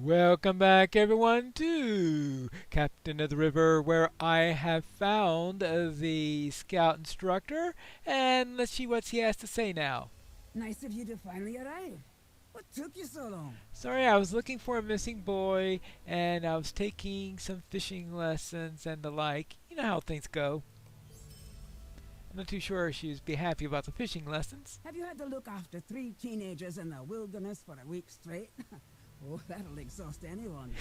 Welcome back, everyone, to Captain of the River, where I have found the scout instructor, and let's see what he has to say now. Nice of you to finally arrive. What took you so long? Sorry, I was looking for a missing boy, and I was taking some fishing lessons and the like. You know how things go. I'm not too sure she'd be happy about the fishing lessons. Have you had to look after 3 teenagers in the wilderness for a week straight? Oh, that'll exhaust anyone.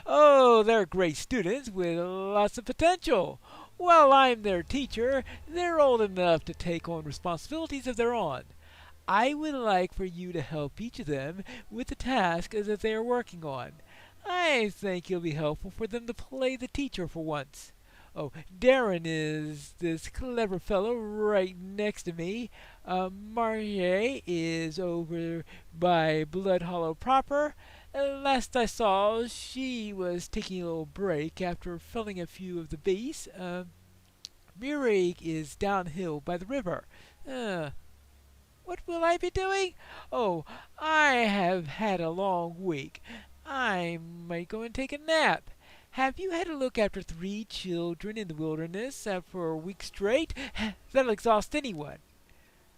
Oh, they're great students with lots of potential. While I'm their teacher, they're old enough to take on responsibilities of their own. I would like for you to help each of them with the task that they are working on. I think it'll be helpful for them to play the teacher for once. Oh, Darren is this clever fellow right next to me. Marche is over by Bloodhollow proper. Last I saw, she was taking a little break after felling a few of the beasts. Murig is downhill by the river. What will I be doing? Oh, I have had a long week. I might go and take a nap. Have you had a look after 3 children in the wilderness for a week straight? That'll exhaust anyone.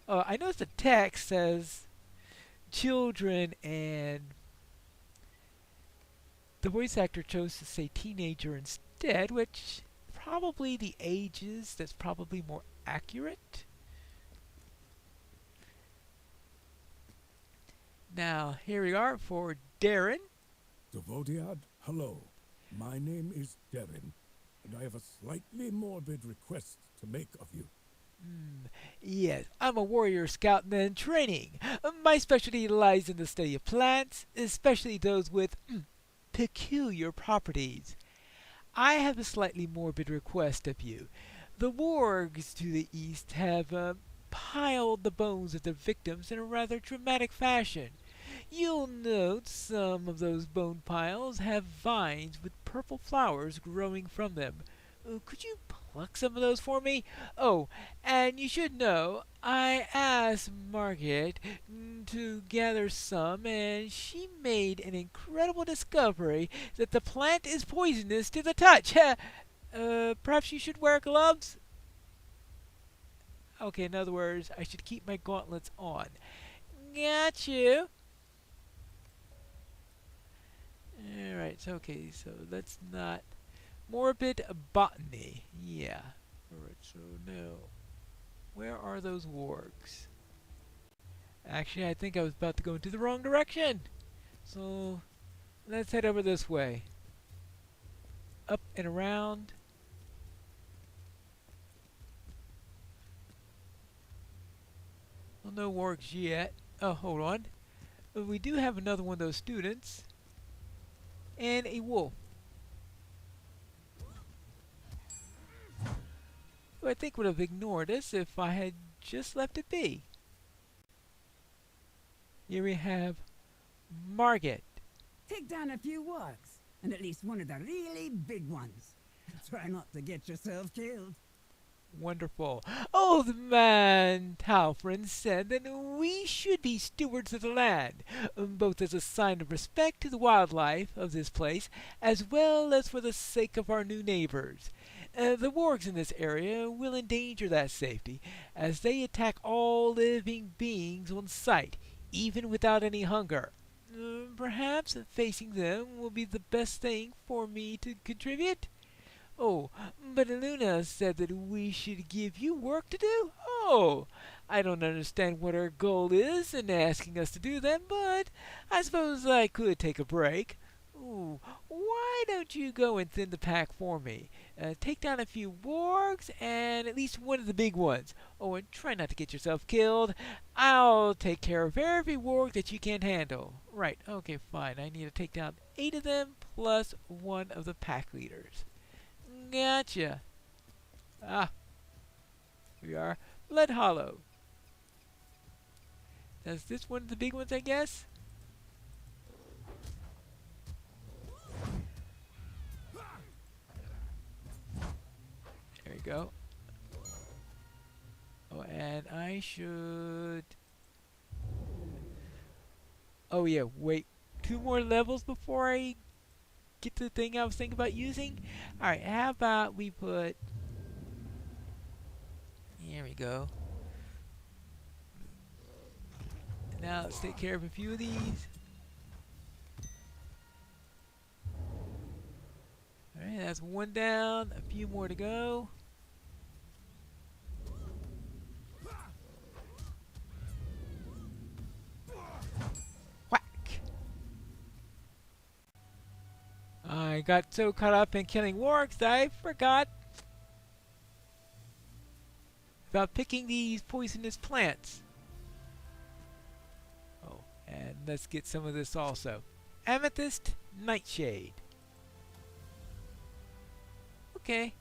I noticed the text says children, and the voice actor chose to say teenager instead, which probably the ages that's probably more accurate. Now, here we are for Darren. Devodiad, hello. My name is Darren, and I have a slightly morbid request to make of you. Yes, I'm a warrior scout and in training. My specialty lies in the study of plants, especially those with peculiar properties. I have a slightly morbid request of you. The wargs to the east have piled the bones of their victims in a rather dramatic fashion. You'll note some of those bone piles have vines with purple flowers growing from them. Could you pluck some of those for me? Oh, and you should know, I asked Margaret to gather some, and she made an incredible discovery that the plant is poisonous to the touch. Perhaps you should wear gloves? Okay, in other words, I should keep my gauntlets on. Got you. Alright, so let's not. Morbid botany. Yeah. Alright, so now. Where are those wargs? Actually, I think I was about to go into the wrong direction. So, let's head over this way. Up and around. Well, no wargs yet. Oh, hold on. We do have another one of those students. And a wolf. Who I think would have ignored us if I had just left it be. Here we have Margaret. Take down a few wargs, and at least one of the really big ones. Try not to get yourself killed. Wonderful. Old man Talfrin said that we should be stewards of the land, both as a sign of respect to the wildlife of this place, as well as for the sake of our new neighbors. The wargs in this area will endanger that safety, as they attack all living beings on sight, even without any hunger. Perhaps facing them will be the best thing for me to contribute? Oh, but Luna said that we should give you work to do? Oh, I don't understand what her goal is in asking us to do them, but I suppose I could take a break. Ooh, why don't you go and thin the pack for me? Take down a few wargs and at least one of the big ones. Oh, and try not to get yourself killed. I'll take care of every warg that you can't handle. Right, okay, fine. I need to take down 8 of them plus one of the pack leaders. Gotcha. Ah, here we are. Bloodhollow. Is this one of the big ones, I guess? There we go. Oh, and I should Oh yeah, wait. 2 more levels before I get to the thing I was thinking about using? Alright, how about we put... Here we go. Now let's take care of a few of these. Alright, that's one down. A few more to go. Whack! I got so caught up in killing wargs that I forgot about picking these poisonous plants. Oh, and let's get some of this also. Amethyst Nightshade. Okay.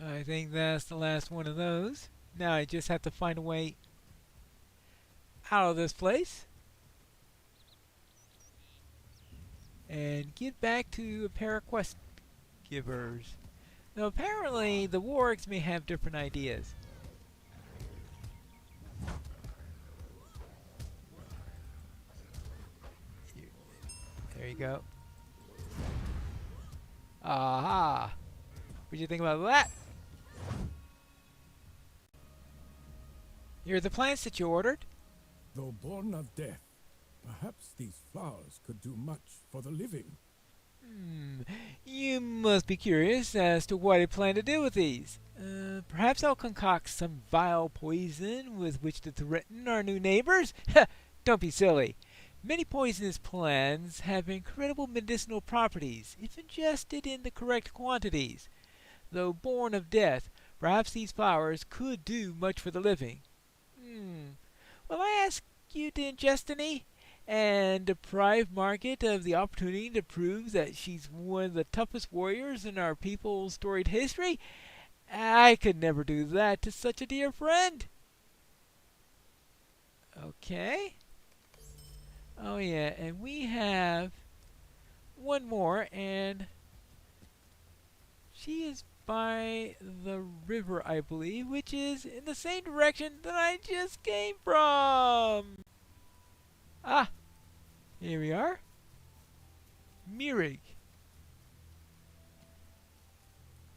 I think that's the last one of those. Now I just have to find a way out of this place and get back to a pair of quest givers. Now apparently the wargs may have different ideas. There you go. Aha! What do you think about that? Here are the plants that you ordered. Though born of death, perhaps these flowers could do much for the living. You must be curious as to what I plan to do with these. Perhaps I'll concoct some vile poison with which to threaten our new neighbors? Don't be silly. Many poisonous plants have incredible medicinal properties if ingested in the correct quantities. Though born of death, perhaps these flowers could do much for the living. Will I ask you to ingest any and deprive Margaret of the opportunity to prove that she's one of the toughest warriors in our people's storied history? I could never do that to such a dear friend. Okay. Oh yeah, and we have one more, and she is by the river, I believe, which is in the same direction that I just came from. Ah, here we are. MAGIX.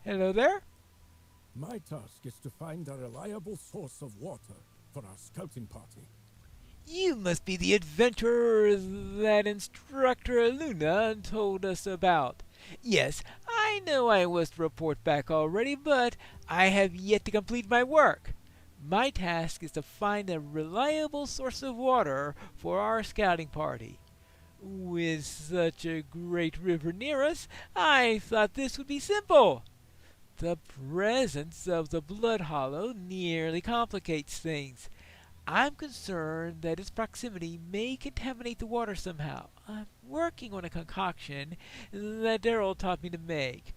Hello there. My task is to find a reliable source of water for our scouting party. You must be the adventurer that Instructor Luna told us about. Yes, I know I was to report back already, but I have yet to complete my work. My task is to find a reliable source of water for our scouting party. With such a great river near us, I thought this would be simple. The presence of the Bloodhollow nearly complicates things. I'm concerned that its proximity may contaminate the water somehow. I'm working on a concoction that Daryl taught me to make.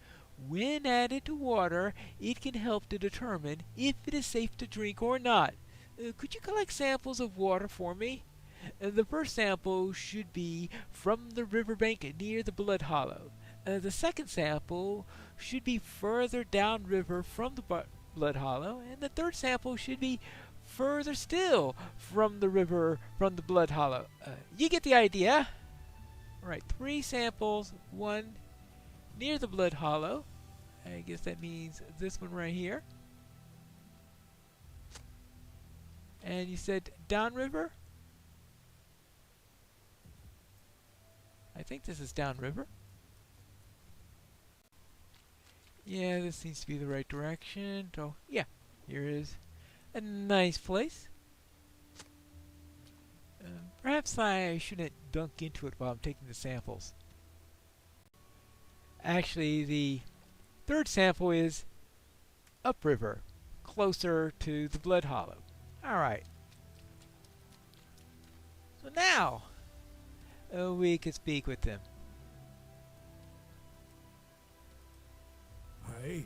When added to water, it can help to determine if it is safe to drink or not. Could you collect samples of water for me? The first sample should be from the riverbank near the Bloodhollow. The second sample should be further downriver from the Bloodhollow, and the third sample should be further still from the river from the Bloodhollow. You get the idea. Alright, 3 samples, 1 near the Bloodhollow. I guess that means this one right here. And you said downriver? I think this is downriver. Yeah, this seems to be the right direction. Oh, yeah, here is a nice place. Perhaps I shouldn't dunk into it while I'm taking the samples. Actually, the third sample is upriver, closer to the Bloodhollow. Alright. So now, we can speak with them. Aye.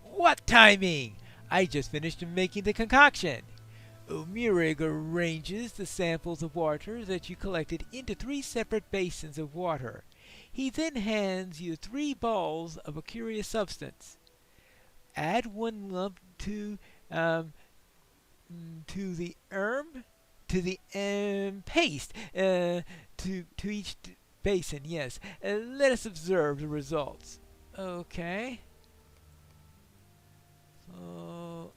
What timing! I just finished making the concoction. MAGIX arranges the samples of water that you collected into 3 separate basins of water. He then hands you 3 balls of a curious substance. Add 1 lump to the to the paste to each basin. Yes, let us observe the results. Okay. So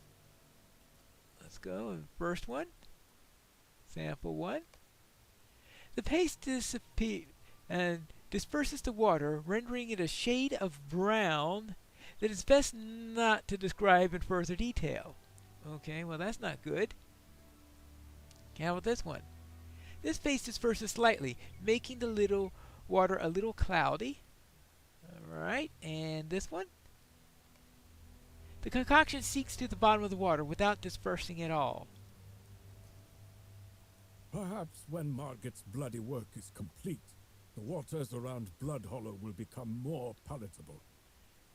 let's go. First one, sample one. The paste disperses the water, rendering it a shade of brown that is best not to describe in further detail. Okay, well that's not good. How about this one? This paste disperses slightly, making the little water a little cloudy. Alright, and this one? The concoction seeks to the bottom of the water without dispersing at all. Perhaps when Margit's bloody work is complete, the waters around Bloodhollow will become more palatable.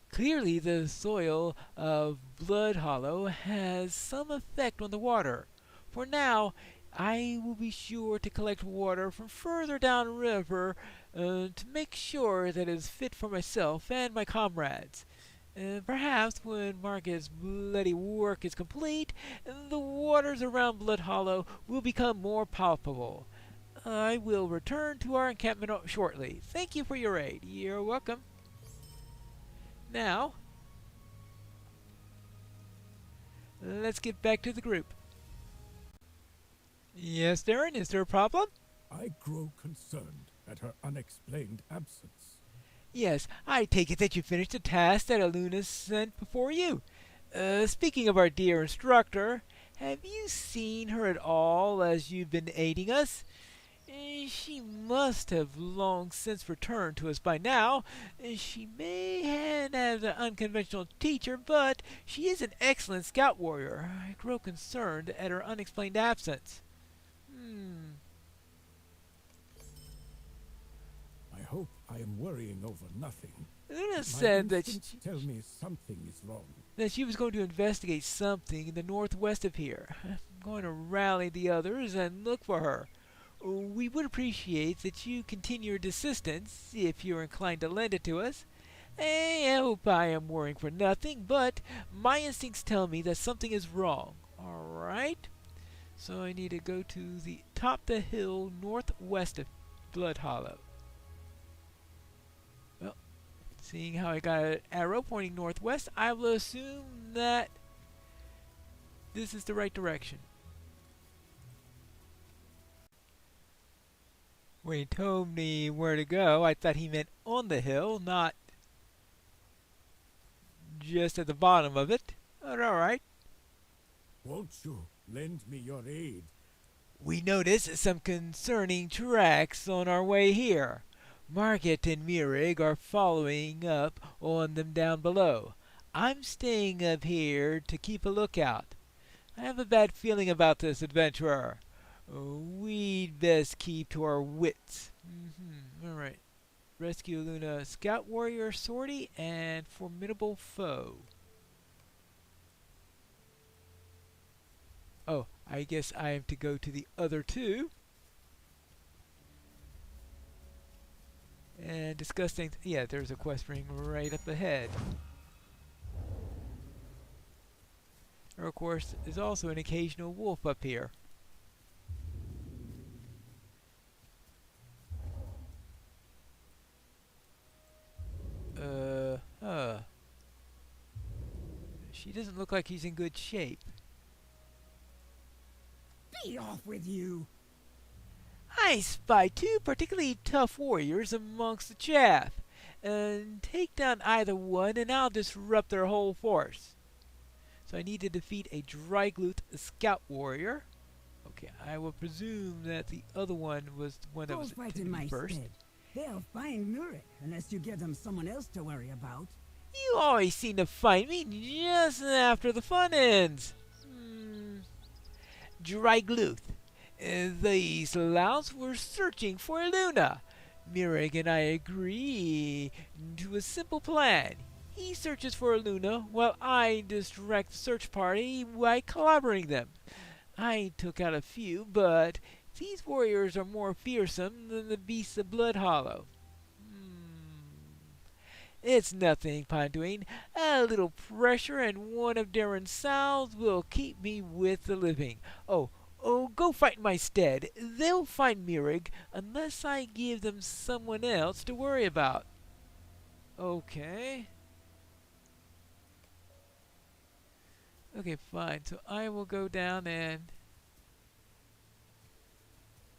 Clearly, the soil of Bloodhollow has some effect on the water. For now, I will be sure to collect water from further downriver to make sure that it is fit for myself and my comrades. Perhaps when Margit's bloody work is complete, the waters around Bloodhollow will become more palpable. I will return to our encampment shortly. Thank you for your aid. You're welcome. Now, let's get back to the group. Yes, Darren, is there a problem? I grow concerned at her unexplained absence. Yes, I take it that you finished the task that Aluna sent before you. Speaking of our dear instructor, have you seen her at all as you've been aiding us? She must have long since returned to us by now. She may have an unconventional teacher, but she is an excellent scout warrior. I grow concerned at her unexplained absence. I hope I am worrying over nothing. Luna said that tell me something is wrong. That she was going to investigate something in the northwest of here. I'm going to rally the others and look for her. We would appreciate that you continue your assistance if you're inclined to lend it to us. I hope I am worrying for nothing, but my instincts tell me that something is wrong. Alright? So I need to go to the top of the hill northwest of Bloodhollow. Well, seeing how I got an arrow pointing northwest, I will assume that this is the right direction. When he told me where to go, I thought he meant on the hill, not just at the bottom of it. But alright. Won't you lend me your aid? We noticed some concerning tracks on our way here. Margit and Mirig are following up on them down below. I'm staying up here to keep a lookout. I have a bad feeling about this adventurer. We'd best keep to our wits. Alright. Rescue Luna, Scout Warrior, Sortie, and Formidable Foe. Oh, I guess I am to go to the other two. And discuss things. Yeah, there's a quest ring right up ahead. There, of course, is also an occasional wolf up here. She doesn't look like he's in good shape. Be off with you! I spy two particularly tough warriors amongst the chaff. Take down either one and I'll disrupt their whole force. So I need to defeat a Drygluth scout warrior. Okay, I will presume that the other one was the one that was fighting my first. stead. They'll find Murik unless you give them someone else to worry about. You always seem to find me just after the fun ends. Drygluth. These louts were searching for Luna. Mirig and I agree to a simple plan. He searches for Luna while I distract the search party by collaborating them. I took out a few, but these warriors are more fearsome than the beasts of Bloodhollow. It's nothing, Ponduin. A little pressure and one of Darren's sows will keep me with the living. Oh, Oh, go fight in my stead. They'll find MAGIX unless I give them someone else to worry about. Okay. Okay, fine. So I will go down and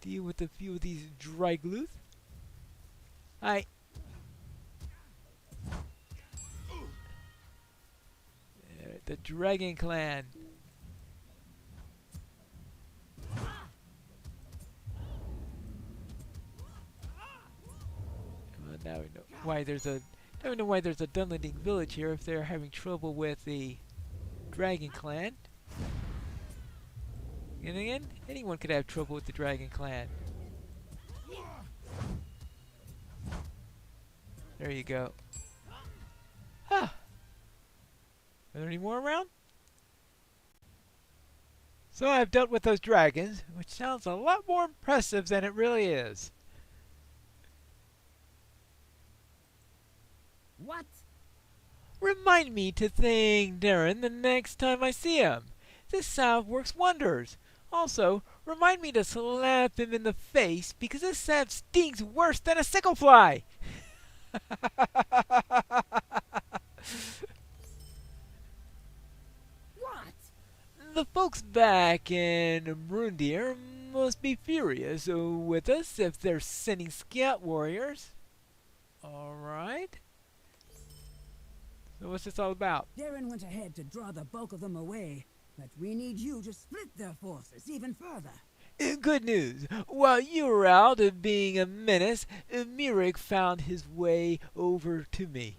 deal with a few of these Drygluth. Hi. The Dragon Clan. Well, now we know why there's a. Now we know why there's a Dunlanding village here if they're having trouble with the Dragon Clan. And again, anyone could have trouble with the Dragon Clan. There you go. Huh. Are there any more around? So I've dealt with those dragons, which sounds a lot more impressive than it really is. What? Remind me to thank Darren the next time I see him. This salve works wonders. Also, remind me to slap him in the face because this salve stings worse than a sickle fly. The folks back in Brundir must be furious with us if they're sending scout warriors. Alright. So what's this all about? Darren went ahead to draw the bulk of them away, but we need you to split their forces even further. Good news. While you were out being a menace, MAGIX found his way over to me.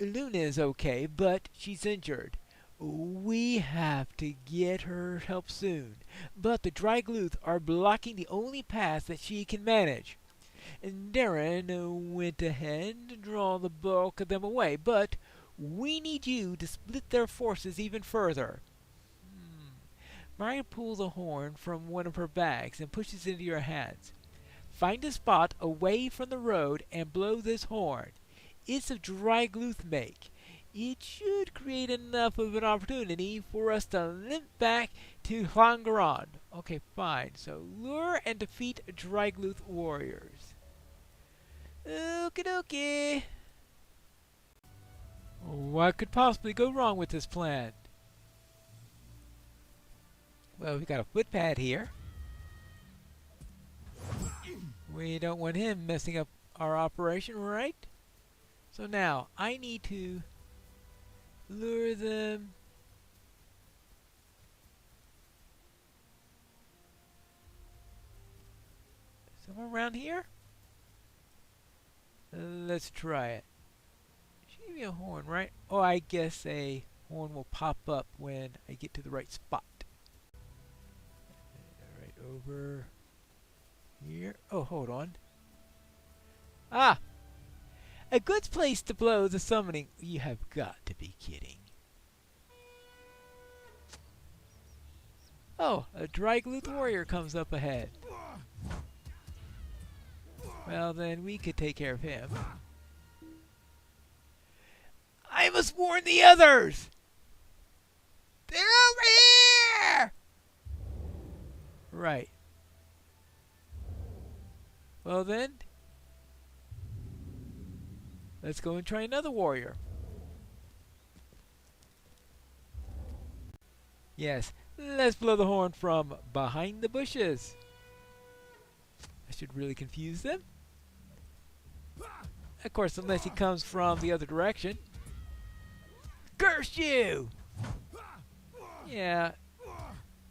Luna is okay, but she's injured. We have to get her help soon, but the Drygluth are blocking the only path that she can manage. And Darren went ahead to draw the bulk of them away, but we need you to split their forces even further. Maria pulls a horn from one of her bags and pushes it into your hands. Find a spot away from the road and blow this horn. It's of Drygluth make. It should create enough of an opportunity for us to limp back to Hlangaron. Okay, fine. So lure and defeat Drygluth warriors. Okie dokie. What could possibly go wrong with this plan? Well, we got a footpad here. We don't want him messing up our operation, right? So now, I need to lure them somewhere around here. Let's try it. Should give me a horn, right? Oh, I guess a horn will pop up when I get to the right spot. Right over here. Oh, hold on. Ah! A good place to blow the summoning. You have got to be kidding. Oh, a Drygluth warrior comes up ahead. Well, then we could take care of him. I must warn the others! They're over here! Right. Well then, let's go and try another warrior. Yes, let's blow the horn from behind the bushes. I should really confuse them. Of course, unless he comes from the other direction. Curse you! Yeah,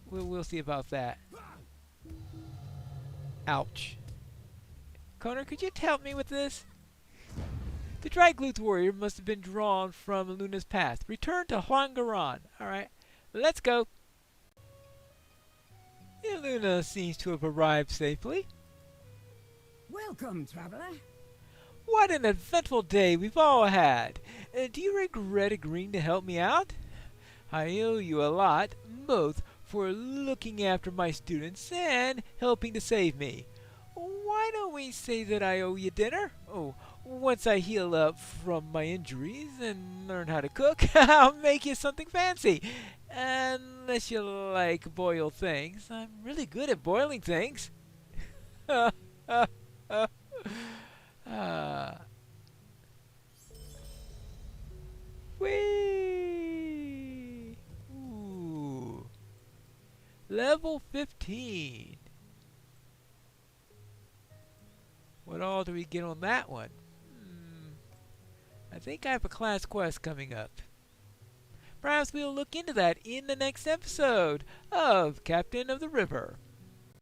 we'll see about that. Ouch. Connor, could you help me with this? The Drygluth warrior must have been drawn from Luna's path. Return to Hlangaron. Alright, let's go. Yeah, Luna seems to have arrived safely. Welcome, traveler. What an eventful day we've all had. Do you regret agreeing to help me out? I owe you a lot, both for looking after my students and helping to save me. Why don't we say that I owe you dinner? Oh, Once I heal up from my injuries and learn how to cook, I'll make you something fancy. Unless you like boiled things. I'm really good at boiling things. Ah. Whee! Ooh. Level 15. What all do we get on that one? I think I have a class quest coming up. Perhaps we'll look into that in the next episode of Captain of the River.